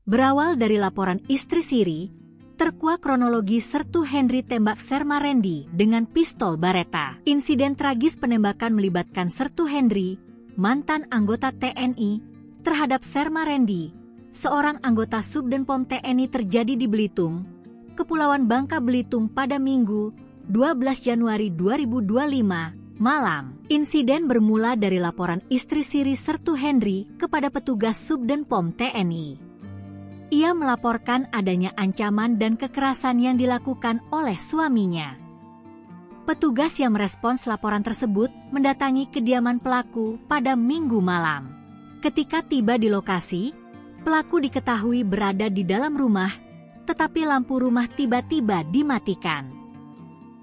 Berawal dari laporan istri Siri, terkuak kronologi Sertu Henry tembak Serma Randy dengan pistol Baretta. Insiden tragis penembakan melibatkan Sertu Henry, mantan anggota TNI, terhadap Serma Randy, seorang anggota Subdenpom TNI terjadi di Belitung, Kepulauan Bangka Belitung pada Minggu, 12 Januari 2025, malam. Insiden bermula dari laporan istri Siri Sertu Henry kepada petugas Subdenpom TNI. Ia melaporkan adanya ancaman dan kekerasan yang dilakukan oleh suaminya. Petugas yang merespons laporan tersebut mendatangi kediaman pelaku pada Minggu malam. Ketika tiba di lokasi, pelaku diketahui berada di dalam rumah, tetapi lampu rumah tiba-tiba dimatikan.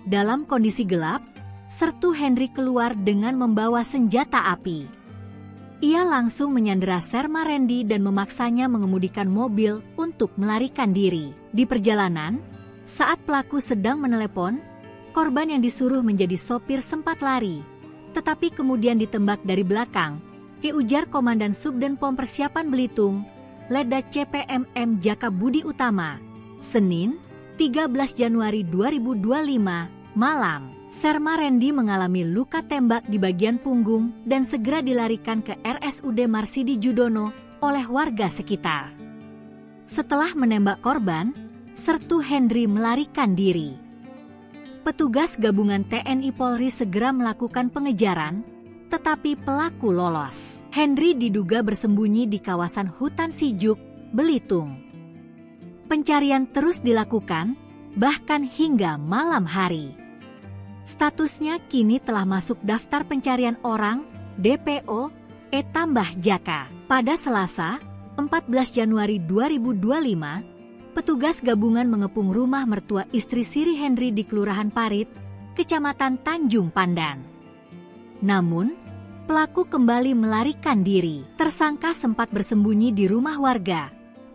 Dalam kondisi gelap, Sertu Henry keluar dengan membawa senjata api. Ia langsung menyandera Serma Randy dan memaksanya mengemudikan mobil untuk melarikan diri. Di perjalanan, saat pelaku sedang menelepon, korban yang disuruh menjadi sopir sempat lari, tetapi kemudian ditembak dari belakang, ujar Komandan Subdenpom Persiapan Belitung, Leda CPMM Jaka Budi Utama, Senin, 13 Januari 2025, malam. Serma Randy mengalami luka tembak di bagian punggung dan segera dilarikan ke RSUD Marsidi Judono oleh warga sekitar. Setelah menembak korban, Sertu Henry melarikan diri. Petugas gabungan TNI Polri segera melakukan pengejaran, tetapi pelaku lolos. Henry diduga bersembunyi di kawasan hutan Sijuk, Belitung. Pencarian terus dilakukan, bahkan hingga malam hari. Statusnya kini telah masuk daftar pencarian orang, DPO, tambah Jaka. Pada Selasa, 14 Januari 2025, petugas gabungan mengepung rumah mertua istri Siri Henry di Kelurahan Parit, Kecamatan Tanjung Pandan. Namun, pelaku kembali melarikan diri. Tersangka sempat bersembunyi di rumah warga,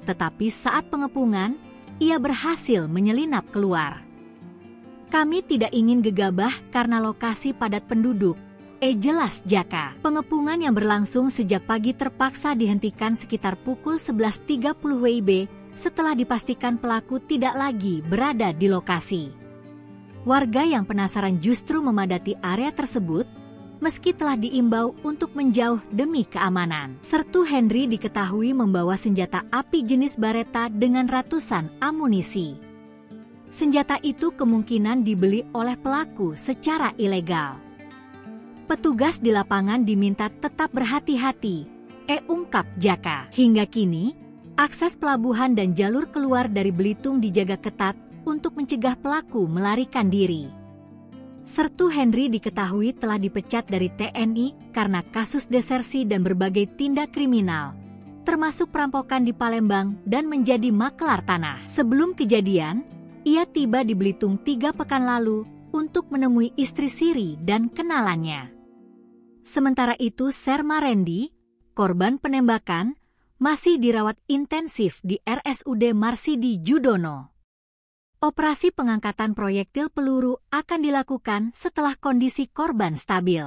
tetapi saat pengepungan, ia berhasil menyelinap keluar. Kami tidak ingin gegabah karena lokasi padat penduduk, jelas Jaka. Pengepungan yang berlangsung sejak pagi terpaksa dihentikan sekitar pukul 11.30 WIB setelah dipastikan pelaku tidak lagi berada di lokasi. Warga yang penasaran justru memadati area tersebut, meski telah diimbau untuk menjauh demi keamanan. Sertu Henry diketahui membawa senjata api jenis Baretta dengan ratusan amunisi. Senjata itu kemungkinan dibeli oleh pelaku secara ilegal. Petugas di lapangan diminta tetap berhati-hati, ungkap Jaka. Hingga kini, akses pelabuhan dan jalur keluar dari Belitung dijaga ketat untuk mencegah pelaku melarikan diri. Sertu Henry diketahui telah dipecat dari TNI karena kasus desersi dan berbagai tindak kriminal, termasuk perampokan di Palembang dan menjadi makelar tanah. Sebelum kejadian, ia tiba di Belitung 3 pekan lalu untuk menemui istri Siri dan kenalannya. Sementara itu Serma Randy, korban penembakan, masih dirawat intensif di RSUD Marsidi Judono. Operasi pengangkatan proyektil peluru akan dilakukan setelah kondisi korban stabil.